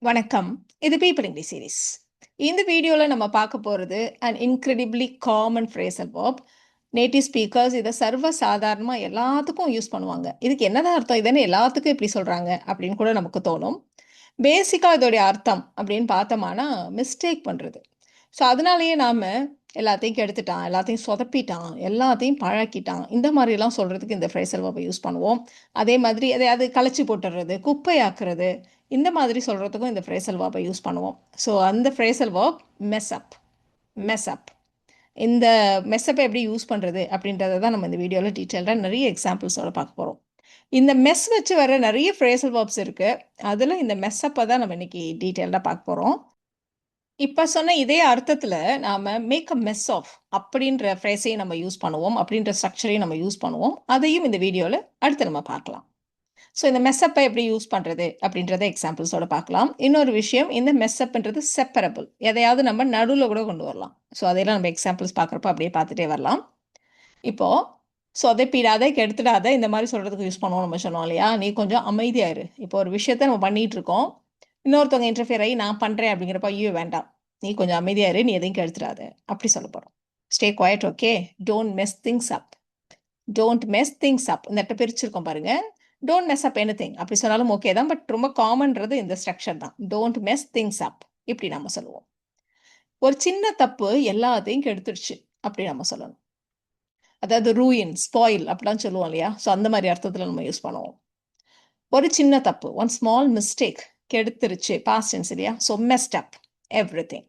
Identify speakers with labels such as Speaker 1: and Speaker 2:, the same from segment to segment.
Speaker 1: வணக்கம். இது people English series. இந்த வீடியோல நம்ம பார்க்க போறது an incredibly common phrasal verb. Native speakers இத சர்வ சாதாரணமா எல்லாத்துக்கும் யூஸ் பண்ணுவாங்க. இதுக்கு என்னதான் அர்த்தம்? இது என்ன எல்லாத்துக்கும் இப்படி சொல்றாங்க? அப்படின்னு கூட நமக்கு தோணும். பேசிக்கா இதோடைய அர்த்தம் அப்படின்னு பார்த்தோமானா, மிஸ்டேக் பண்றது. ஸோ அதனாலேயே நாம எல்லாத்தையும் கெடுத்துட்டான், எல்லாத்தையும் சொதப்பிட்டான், எல்லாத்தையும் பழக்கிட்டான், இந்த மாரிலாம் சொல்றதுக்கு இந்த ஃப்ரேசல் வெர்ப யூஸ் பண்ணுவோம். அதே மாதிரி எதையாவது கலச்சு போட்டுறது, குப்பையாக்குறது, இந்த மாதிரி சொல்றதுக்கும் இந்த ஃப்ரேசல் வெர்ப யூஸ் பண்ணுவோம். ஸோ அந்த ஃப்ரேசல் வெர்ப் மெஸ் அப், மெஸ் அப். இந்த மெஸ் அப்ப எப்படி யூஸ் பண்றது அப்படின்றத தான் நம்ம இந்த வீடியோல டீட்டெயில்டா நிறைய எக்ஸாம்பிள்ஸோட பார்க்க போறோம். இந்த மெஸ் வச்சு வர நிறைய ஃப்ரேசல் வெர்ப்ஸ் இருக்கு. அதுல இந்த மெஸ் அப்ப தான் நம்ம இன்னைக்கு டீட்டெயில்டா பார்க்க போறோம். இப்ப சொன்ன இதே அர்த்தத்துல நாம மேக் அ மெஸ் ஆஃப் அப்படின்ற ஃப்ரேஸையும் நம்ம யூஸ் பண்ணுவோம். அப்படின்ற ஸ்ட்ரக்சரையும் நம்ம யூஸ் பண்ணுவோம். அதையும் இந்த வீடியோல அடுத்து நம்ம பார்க்கலாம். ஸோ இந்த மெஸ்அப்பை எப்படி யூஸ் பண்றது அப்படின்றத எக்ஸாம்பிள்ஸோட பார்க்கலாம். இன்னொரு விஷயம், இந்த மெஸ்அப்ன்றது செப்பரபிள். எதையாவது நம்ம நடுவுல கூட கொண்டு வரலாம். ஸோ அதையெல்லாம் நம்ம எக்ஸாம்பிள்ஸ் பார்க்குறப்ப அப்படியே பார்த்துட்டே வரலாம். இப்போ சொதப்பிடாத, கெடுத்துடாத இந்த மாதிரி சொல்றதுக்கு யூஸ் பண்ணுவோம் நம்ம சொன்னோம் இல்லையா? நீ கொஞ்சம் அமைதியா இரு. இப்போ ஒரு விஷயத்த நம்ம பண்ணிட்டு இருக்கோம். இன்னொருத்தவங்க இன்டர்ஃபியர் ஆகி நான் பண்றேன் அப்படிங்கிறப்ப, ஐயோ வேண்டாம், நீ கொஞ்சம் அமைதியா இரு, நீ எதையும் கெடுத்துடாத அப்படி சொல்ல போறோம். Stay quiet, okay, don't mess things up. Don't mess things up. இந்த இடத்த பிரிச்சிருக்கோம் பாருங்க. டோன்ட் மெஸ் அப் எனிதிங் அப்படி சொன்னாலும் ஓகே தான். பட் ரொம்ப காமன்றது இந்த ஸ்ட்ரக்சர் தான். டோன்ட் மெஸ் திங்ஸ் அப் இப்படி நம்ம சொல்லுவோம். ஒரு சின்ன தப்பு எல்லாத்தையும் கெடுத்துடுச்சு அப்படி நம்ம சொல்லணும். அதாவது ரூயின், ஸ்பாயில் அப்படிலாம் சொல்லுவோம் இல்லையா? ஸோ அந்த மாதிரி அர்த்தத்தில் நம்ம யூஸ் பண்ணுவோம். ஒரு சின்ன தப்பு, ஒன் ஸ்மால் மிஸ்டேக், கெடுத்துருச்சு, பாஸ்ட் டென்ஸ் இல்லையா? So messed up everything.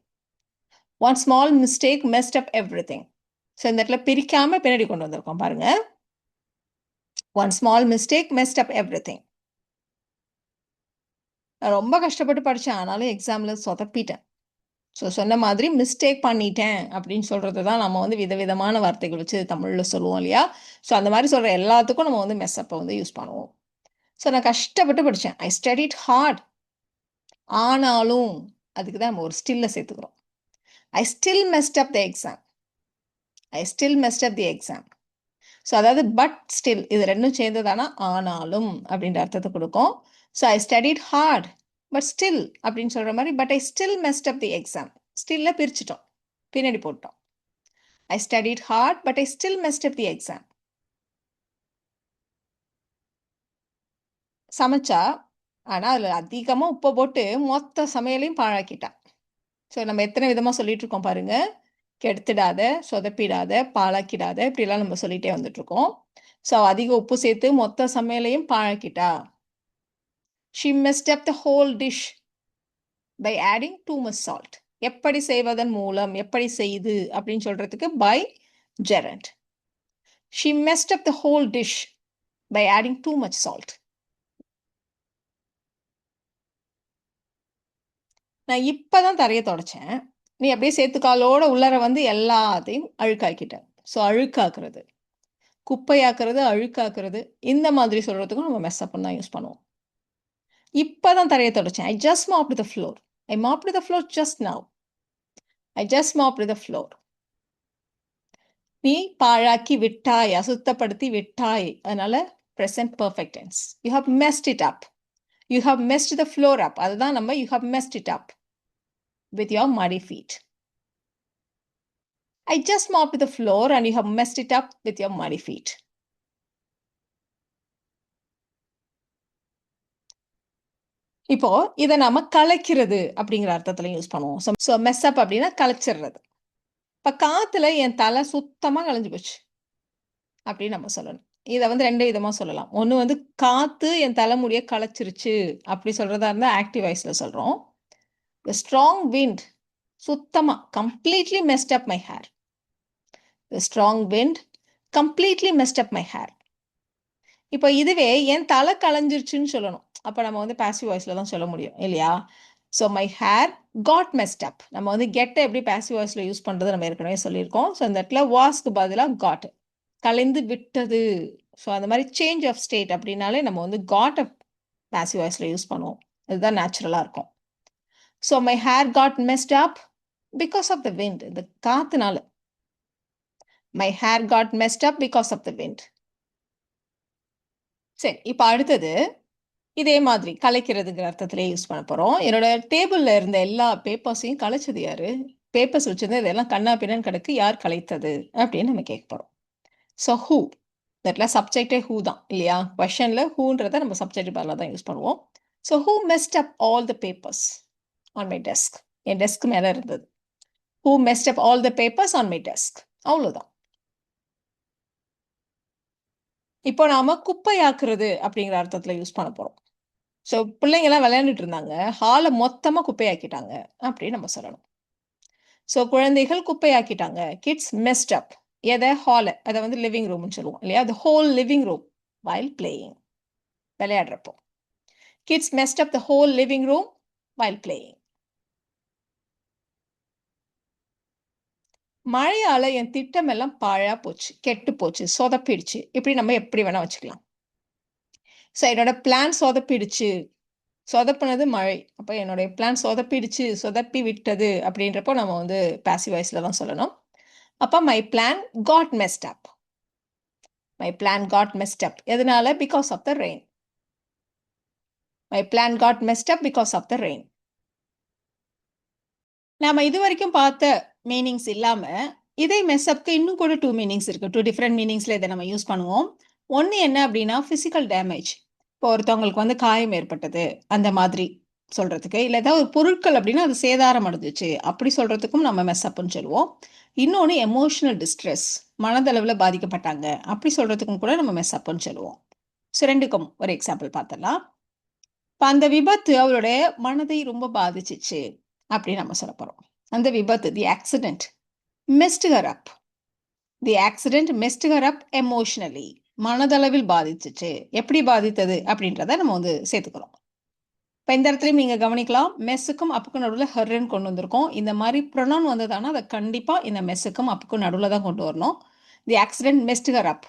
Speaker 1: One small mistake messed up everything. So இந்த இடத்துல பிரிக்காம பின்னாடி கொண்டு வந்திருக்கோம் பாருங்க. One small mistake messed up everything. நான் ரொம்ப கஷ்டப்பட்டு படித்தேன், ஆனாலும் எக்ஸாமில் சொதப்பிட்டேன். ஸோ சொன்ன மாதிரி மிஸ்டேக் பண்ணிட்டேன் அப்படின்னு சொல்கிறது தான் நம்ம வந்து விதவிதமான வார்த்தைகள் வச்சு தமிழில் சொல்லுவோம் இல்லையா? ஸோ அந்த மாதிரி சொல்கிற எல்லாத்துக்கும் நம்ம வந்து மெஸ்அப்பை வந்து யூஸ் பண்ணுவோம். ஸோ நான் கஷ்டப்பட்டு படித்தேன், ஐ ஸ்டடிட் ஹார்ட். ஆனாலும் அதுக்கு தான் நம்ம ஒரு ஸ்டில்லை சேர்த்துக்கிறோம். I still messed up the exam. I still messed up the exam. So அதாவது பட் ஸ்டில் இது ரெண்டும் சேர்ந்ததானா ஆனாலும் அப்படின்ற அர்த்தத்தை கொடுக்கும். So I studied hard but still அப்படின்னு சொல்கிற மாதிரி, but I still messed up the exam. ஸ்டில்ல பிரிச்சுட்டோம், பின்னாடி போட்டோம். I studied hard but I still messed up the exam. சமைச்சா ஆனால் அதில் அதிகமாக உப்பை போட்டு மொத்த சமையலையும் பாழாக்கிட்டான். ஸோ நம்ம எத்தனை விதமாக சொல்லிட்டு இருக்கோம் பாருங்க. கெடுத்துடாத, சொதப்பிடாத, பாழாக்கிடாத, இப்படிலாம் நம்ம சொல்லிட்டே வந்துட்டு இருக்கோம். ஸோ அதிக உப்பு சேர்த்து மொத்த சமையலையும் பாழாக்கிட்டா. She messed up the whole dish by adding too much salt. எப்படி செய்வதன் மூலம், எப்படி செய்து அப்படின்னு சொல்றதுக்கு by gerund. She messed up the whole dish by adding too much salt. நான் இப்பதான் தரையை தொடச்சேன், நீ அப்படியே சேர்த்துக்காலோட உள்ளர வந்து எல்லாத்தையும் அழுக்காக்கிட்ட. ஸோ அழுக்காக்குறது, குப்பையாக்குறது, அழுக்காக்குறது, இந்த மாதிரி சொல்றதுக்கும் நம்ம மெஸ் அப்னு தான் யூஸ் பண்ணுவோம். இப்பதான் தரையை தொடச்சேன், I just mopped the floor. I mopped the floor just now. I just mopped the floor. நீ பாழாக்கி விட்டாய், அசுத்தப்படுத்தி விட்டாய். அதனால present perfect tense. You have messed it up. You have messed the floor up. அதுதான் நம்ம you have messed it up with your muddy feet. I just mopped the floor and you have messed it up with your muddy feet. இப்போ இதை நாம கலைக்கிறது அப்படிங்கிற அர்த்தத்துல use பண்ணுவோம். So mess அப் அப்படின்னா கலைச்சிடுறது. இப்போ காத்துல என் தலை சுத்தமா கலைஞ்சு போச்சு அப்படின்னு நம்ம சொல்லணும். இதை வந்து ரெண்டு விதமா சொல்லலாம். ஒன்று வந்து காத்து என் தலைமுடியை கலைச்சிருச்சு அப்படி சொல்றதா இருந்தால் ஆக்டிவ் வாய்ஸ்ல சொல்றோம். The strong wind சுத்தமா completely messed up my hair. The strong wind completely messed up my hair. இப்போ இதுவே என் தலை கலைஞ்சிருச்சுன்னு சொல்லணும். அப்போ நம்ம வந்து பாசிவ் வாய்ஸ்ல தான் சொல்ல முடியும் இல்லையா? So my hair got messed அப். நம்ம வந்து கெட்டை எப்படி பாசிவ் வாய்ஸ்ல யூஸ் பண்ணுறது நம்ம ஏற்கனவே சொல்லியிருக்கோம். ஸோ இந்த இடத்துல வாஸ்க்கு பதிலாக காட், கலைந்து விட்டது. ஸோ அந்த மாதிரி சேஞ்ச் ஆஃப் ஸ்டேட் அப்படின்னாலே நம்ம வந்து காட் பாசிவ் வாய்ஸ்ல யூஸ் பண்ணுவோம். இதுதான் நேச்சுரலாக இருக்கும். So my hair got messed up because of the wind. இந்த காத்துனால. My hair got messed up because of the wind. சரி, இப்போ அடுத்தது இதே மாதிரி கலைக்கிறதுங்கிற அர்த்தத்திலே யூஸ் பண்ண போறோம். என்னோட டேபிள்ல இருந்த எல்லா பேப்பர்ஸையும் கலைச்சது யாரு? பேப்பர்ஸ் வச்சிருந்தா இதெல்லாம் கன்னா பின்னான்னு கிடக்கு. யார் கலைத்தது? அப்படின்னு நம்ம கேட்க போறோம். So who? இந்த இடத்துல சப்ஜெக்டே ஹூ தான் இல்லையா? கொஸ்டின்ல ஹூன்றத நம்ம சப்ஜெக்ட் பதிலா தான் யூஸ் பண்ணுவோம். So who மெஸ்ட் up all the papers on my desk? N desk மேல இருந்தது. Who மெஸ்ட் up all the papers on my desk? அவ்வளோதான். இப்போ நாம குப்பையாக்குறது அப்படிங்கிற அர்த்தத்துல யூஸ் பண்ண போறோம். ஸோ பிள்ளைங்கலாம் விளையாண்டுட்டு இருந்தாங்க. ஹால மொத்தமா குப்பையாக்கிட்டாங்க அப்படின்னு நம்ம சொல்லணும். ஸோ குழந்தைகள் குப்பையாக்கிட்டாங்க. கிட்ஸ் மெஸ்ட் அப். எத? ஹால. அத வந்து லிவிங் ரூம்னு சொல்லுவோம் இல்லையா? The whole living room while playing. விளையாடுறப்போ. Kids messed up the whole living room while playing. மழையால என் திட்டம் எல்லாம் பாழா போச்சு, கெட்டு போச்சு, சொதப்பிடுச்சு. இப்படி நம்ம எப்படி வேணா வச்சுக்கலாம். ஸோ என்னோட பிளான் சொதப்பிடுச்சு. சொதப்புனது மழை. அப்ப என்னுடைய பிளான் சொதப்பிடுச்சு, சொதப்பி விட்டது அப்படின்றப்போ நம்ம வந்து பாசிவ் வாய்ஸ்ல தான் சொல்லணும். அப்ப my plan got messed up. My plan got messed up. எதனால? Because of the rain. My plan got messed up because of the rain. நாம இதுவரைக்கும் பார்த்த மீனிங்ஸ் இல்லாம, இதே மெஸ் அப்க்கு இன்னும் கூட 2 மீனிங்ஸ் இருக்கு. 2 டிஃபரெண்ட் மீனிங்ஸ்ல இத நம்ம யூஸ் பண்ணுவோம். ஒண்ணு என்ன அப்படின்னா, பிசிக்கல் டேமேஜ். இப்போ ஒருத்தவங்களுக்கு வந்து காயம் ஏற்பட்டது, அந்த மாதிரி சொல்றதுக்கு. இல்ல ஏதாவது ஒரு பொருட்கள் அப்படின்னா, அது சேதாரம் அடைஞ்சுச்சு. அப்படி சொல்றதுக்கும் நம்ம மெஸ் அப்ன்னு சொல்லுவோம். இன்னொன்னு எமோஷனல் டிஸ்ட்ரெஸ். மனதளவுல பாதிக்கப்பட்டாங்க. அப்படி சொல்றதுக்கும் கூட நம்ம மெஸ் அப்ன்னு சொல்லுவோம். ஸோ 2க்கும் ஒரு எக்ஸாம்பிள் பார்த்தரலாம். இப்ப அந்த விபத்து அவருடைய மனதை ரொம்ப பாதிச்சுச்சு. அப்படின்னு நம்ம சொல்லப் போறோம். அந்த விபத்து, தி ஆக்சிடென்ட் மெஸ்ட் ஹர் அப். தி ஆக்சிடென்ட் மெஸ்ட் ஹர் அப் எமோஷனலி. மனதளவில் பாதிச்சுச்சு. எப்படி பாதித்தது அப்படின்றத நம்ம வந்து சேர்த்துக்கிறோம். இப்ப இந்த இடத்துலயும் நீங்க கவனிக்கலாம். மெஸ்ஸுக்கும் அப்புக்கும் நடுவுல ஹர்ன்னு கொண்டு வந்திருக்கோம். இந்த மாதிரி ப்ரொனவுன் வந்ததானா, அத கண்டிப்பா இந்த மெஸ்ஸுக்கும் அப்புக்கும் நடுவுல தான் கொண்டு வரணும். தி ஆக்சிடென்ட் மெஸ்ட் ஹர் அப்.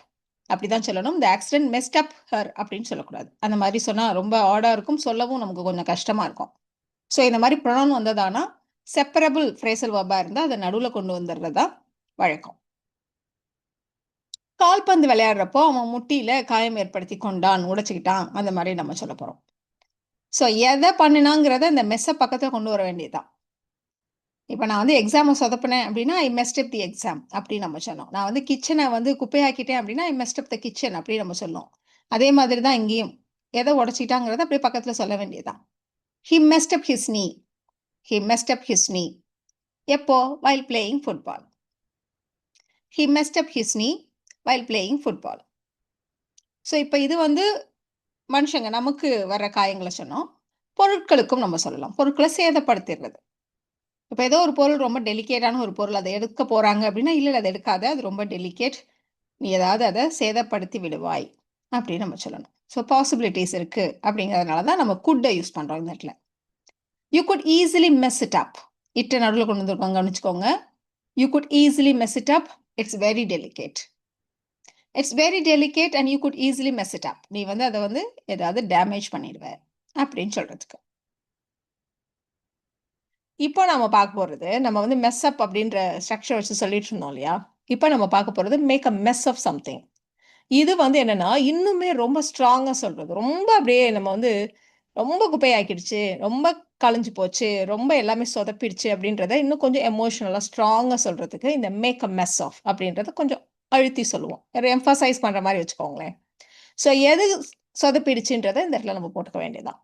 Speaker 1: அப்படிதான் சொல்லணும். தி ஆக்சிடென்ட் மெஸ்ட் அப் ஹர் அப்படின்னு சொல்லக்கூடாது. அந்த மாதிரி சொன்னா ரொம்ப ஆடா இருக்கும். சொல்லவும் நமக்கு கொஞ்சம் கஷ்டமா இருக்கும். ஸோ இந்த மாதிரி ப்ரொனவுன் வந்ததானா, செப்பரபிள் ஃப்ரேசல் வெர்பா இருந்தா அத நடுவுல கொண்டு வந்துடுறது தான் வழக்கம். கால்பந்து விளையாடுறப்போ அவன் முட்டியில காயம் ஏற்படுத்தி கொண்டான், உடைச்சுக்கிட்டான். அந்த மாதிரி நம்ம சொல்லப் போறோம். ஸோ எத பண்ணுனாங்கிறத இந்த மெஸ்ஸ பக்கத்துல கொண்டு வர வேண்டியதுதான். இப்ப நான் வந்து எக்ஸாம சொதப்புனேன் அப்படின்னா, ஐ மெஸ்ட் அப் தி எக்ஸாம் அப்படின்னு நம்ம சொன்னோம். நான் வந்து கிச்சன வந்து குப்பையாக்கிட்டேன் அப்படின்னா, ஐ மெஸ்ட் அப் தி கிச்சன் அப்படின்னு நம்ம சொல்லணும். அதே மாதிரி தான் இங்கேயும். எத உடைச்சுக்கிட்டாங்கிறத அப்படியே பக்கத்துல சொல்ல வேண்டியதுதான். ஹி மெஸ்ட் அப் ஹிஸ் நீ. ஹி மெஸ்ட் அப் ஹிஸ் நீ. எப்போ? While playing football. He மெஸ்ட் up his நீ வைல் பிளேயிங் ஃபுட்பால். ஸோ இப்போ இது வந்து மனுஷங்க நமக்கு வர்ற காயங்கள சொன்னோம். பொருட்களுக்கும் நம்ம சொல்லலாம். பொருட்கள சேதப்படுத்திடுறது. இப்ப ஏதோ ஒரு பொருள் ரொம்ப டெலிகேட்டான ஒரு பொருள். அத எடுக்க போறாங்க அப்படின்னா, இல்ல அத எடுக்காத. அது ரொம்ப டெலிகேட். நீ ஏதாவது அத சேதப்படுத்தி விடுவாய். அப்படின்னு நம்ம சொல்லணும். ஸோ பாசிபிலிட்டீஸ் இருக்கு அப்படிங்கிறதுனால தான் நம்ம குட்ட யூஸ் பண்றோம் இந்த இடத்துல. You could easily mess it up. இட்ட நடுவுல கொண்டு வந்திருக்கோம் கவனிச்சுக்கோங்க. You could easily mess it up. It's very delicate. It's very delicate and you could easily mess it up. நீ வந்து அத வந்து ஏதாவது டேமேஜ் பண்ணிடுவ அப்படின்னு சொல்றதுக்கு. இப்போ நம்ம பார்க்க போறது, நம்ம வந்து மெஸ் அப் அப்படின்ற ஸ்ட்ரக்சர் வச்சு சொல்லிட்டு இருந்தோம் இல்லையா? இப்போ நம்ம பார்க்க போறது make a mess of something. இது வந்து என்னன்னா, இன்னுமே ரொம்ப ஸ்ட்ராங்கா சொல்றது. ரொம்ப அப்படியே நம்ம வந்து ரொம்ப குப்பையாக்கிடுச்சு, ரொம்ப கலஞ்சு போச்சு, ரொம்ப எல்லாமே சொதப்பிடுச்சு அப்படின்றத இன்னும் கொஞ்சம் எமோஷனலா ஸ்ட்ராங்கா சொல்றதுக்கு இந்த மேக் அ மெஸ் ஆஃப் அப்படின்றத கொஞ்சம் அழுத்தி சொல்லுவோம். ஒரு எம்பசைஸ் பண்ற மாரி வச்சுக்கோங்களேன். ஸோ எது சொதப்பிடுச்சுன்றத இந்த இடத்துல நம்ம போட்டுக்க வேண்டியதுதான்.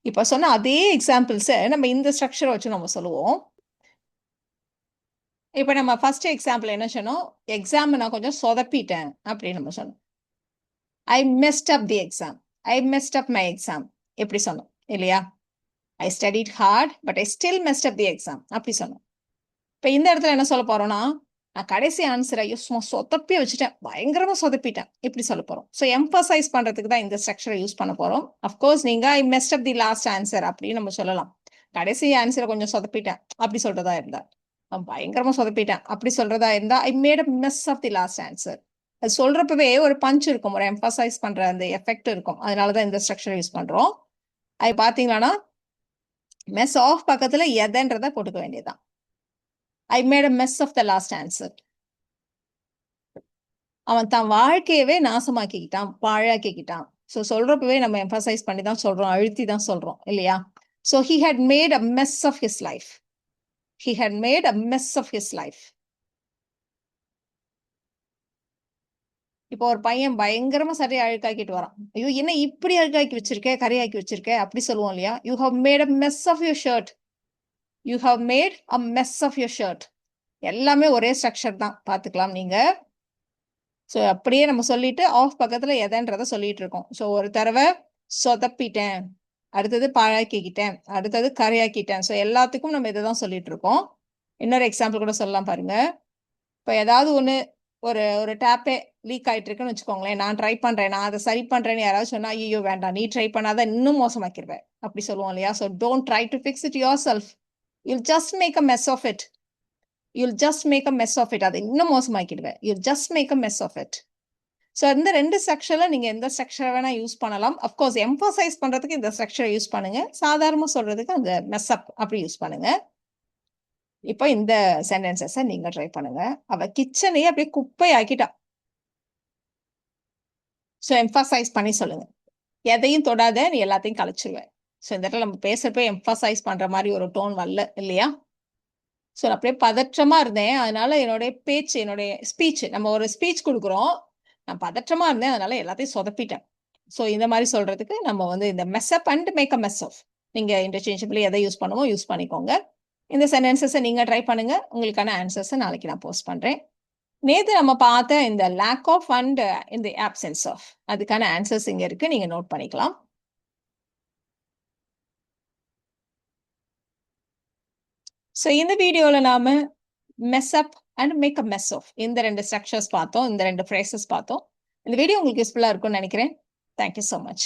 Speaker 1: இப்ப சொன்ன அதே எக்ஸாம்பிள்ஸ நம்ம இந்த ஸ்ட்ரக்சர வச்சு நம்ம சொல்லுவோம். இப்ப நம்ம ஃபர்ஸ்ட் எக்ஸாம்பிள் என்ன சொன்னோம்? எக்ஸாம நான் கொஞ்சம் சொதப்பிட்டேன் அப்படின்னு நம்ம சொன்னோம். I messed up the exam. I messed up my exam. எப்படி சொன்னோம் இல்லையா? I studied hard but I still messed up the exam. அப்படி சொன்னோம். இப்ப இந்த இடத்துல என்ன சொல்ல போறோம்னா, நான் கடைசி ஆன்சர் ஐயோ சும்மா சொதப்பி வச்சுட்டேன். பயங்கரமா சொதப்பிட்டேன். இப்படி சொல்ல போறோம். ஸோ எம்பசைஸ் பண்றதுக்கு தான் இந்த ஸ்ட்ரக்சரை யூஸ் பண்ண போறோம். அஃப்கோர்ஸ் நீங்க ஐ மெஸ்ட் அப் தி லாஸ்ட் ஆன்சர் அப்படின்னு நம்ம சொல்லலாம். கடைசி ஆன்சரை கொஞ்சம் சொதப்பிட்டேன். அப்படி சொல்றதா இருந்தா. பயங்கரமா சொதப்பிட்டேன். அப்படி சொல்றதா இருந்தா, I made a mess of the last answer. அது சொல்றப்பவே ஒரு பஞ்ச் இருக்கும். ஒரு எம்பசைஸ் பண்ற அந்த எஃபெக்ட் இருக்கும். அதனால தான் இந்த ஸ்ட்ரக்சர் யூஸ் பண்றோம். அது பார்த்தீங்களான்னா, மெஸ் ஆஃப் பக்கத்துல எதன்றத போட்டுக்க வேண்டியதுதான். I made a mess of the last answer. அவன் தன் வாழ்க்கையவே நாசமாக்கிக்கிட்டான், பாழாக்கிக்கிட்டான். ஸோ சொல்றப்பவே நம்ம எம்பசைஸ் பண்ணி தான் சொல்றோம், அழுத்தி தான் சொல்றோம் இல்லையா? So he had made a mess of his life. He had made a mess of his life. இப்போ ஒரு பையன் பயங்கரமா சட்டைய அழுக்காக்கிட்டு வரான். ஐயோ! என்ன இப்படி அழுக்காக்கி வச்சிருக்க, கரையாக்கி வச்சிருக்க அப்படி சொல்லுவோம் இல்லையா? You have made a mess of your shirt. You have made a mess of your shirt. எல்லாமே ஒரே ஸ்ட்ரக்சர் தான். பார்த்துக்கலாம் நீங்க. ஸோ அப்படியே நம்ம சொல்லிட்டு ஆஃப் பக்கத்துல எதன்றத சொல்லிட்டு இருக்கோம். ஸோ ஒரு தடவை சொதப்பிட்டேன், அடுத்தது பாழாக்கிக்கிட்டேன், அடுத்தது கரையாக்கிட்டேன். ஸோ எல்லாத்துக்கும் நம்ம இதை தான் சொல்லிட்டு இருக்கோம். இன்னொரு எக்ஸாம்பிள் கூட சொல்லலாம் பாருங்க. இப்போ ஏதாவது ஒன்று ஒரு ஒரு டேப்பே லீக் ஆயிட்டு இருக்குன்னு வச்சுக்கோங்களேன். நான் ட்ரை பண்றேன், நான் அதை சரி பண்றேன்னு யாராவது சொன்னா, ஐயோ வேண்டாம், நீ ட்ரை பண்ணாத இன்னும் மோசமாக்கிடுவேன் அப்படி சொல்லுவோம் இல்லையா? So don't try to fix it yourself. You'll just make a mess of it. You'll just make a mess of it. அதை இன்னும் மோசமாக்கிடுவேன். You'll just make a mess of it. So இந்த 2 ஸ்ட்ரக்சர்ல நீங்க எந்த ஸ்ட்ரக்சரை வேணா யூஸ் பண்ணலாம். Of course emphasise பண்றதுக்கு இந்த ஸ்ட்ரக்சரை யூஸ் பண்ணுங்க. சாதாரணமா சொல்றதுக்கு அந்த மெஸ் அப் அப்படி யூஸ் பண்ணுங்க. இப்போ இந்த சென்டென்சஸை நீங்க ட்ரை பண்ணுங்க. அவ கிச்சனையே அப்படியே குப்பை ஆக்கிட்டா. ஸோ எம்பசைஸ் பண்ணி சொல்லுங்க. எதையும் தொடாத, நீ எல்லாத்தையும் கலைச்சிருவேன். ஸோ இந்த இடத்துல நம்ம பேசுறப்ப எம்பசைஸ் பண்ற மாதிரி ஒரு டோன் வரல இல்லையா? ஸோ அப்படியே பதற்றமா இருந்தேன், அதனால என்னுடைய பேச்சு, என்னுடைய ஸ்பீச், நம்ம ஒரு ஸ்பீச் கொடுக்குறோம், நான் பதற்றமா இருந்தேன், அதனால எல்லாத்தையும் சொதப்பிட்டேன். ஸோ இந்த மாதிரி சொல்றதுக்கு நம்ம வந்து இந்த mess up and make a mess of, நீங்க இன்டர்சேஞ்சபிளி எதை யூஸ் பண்ணுமோ யூஸ் பண்ணிக்கோங்க. இந்த சென்டென்சஸை நீங்க ட்ரை பண்ணுங்க. உங்களுக்கான ஆன்சர்ஸை நாளைக்கு நான் போஸ்ட் பண்றேன். நேத்து நம்ம பார்த்த இந்த லேக் ஆஃப் அண்ட் இந்த ஆப்சென்ஸ் ஆஃப், அதுக்கான ஆன்சர்ஸ் இங்க இருக்கு, நீங்க நோட் பண்ணிக்கலாம். ஸோ இந்த வீடியோல நாம mess up and make a mess of இந்த 2 ஸ்ட்ரக்சர்ஸ் பார்த்தோம், இந்த 2 ஃப்ரேசஸ் பார்த்தோம். இந்த வீடியோ உங்களுக்கு யூஸ்ஃபுல்லா இருக்கும்னு நினைக்கிறேன். Thank you so much.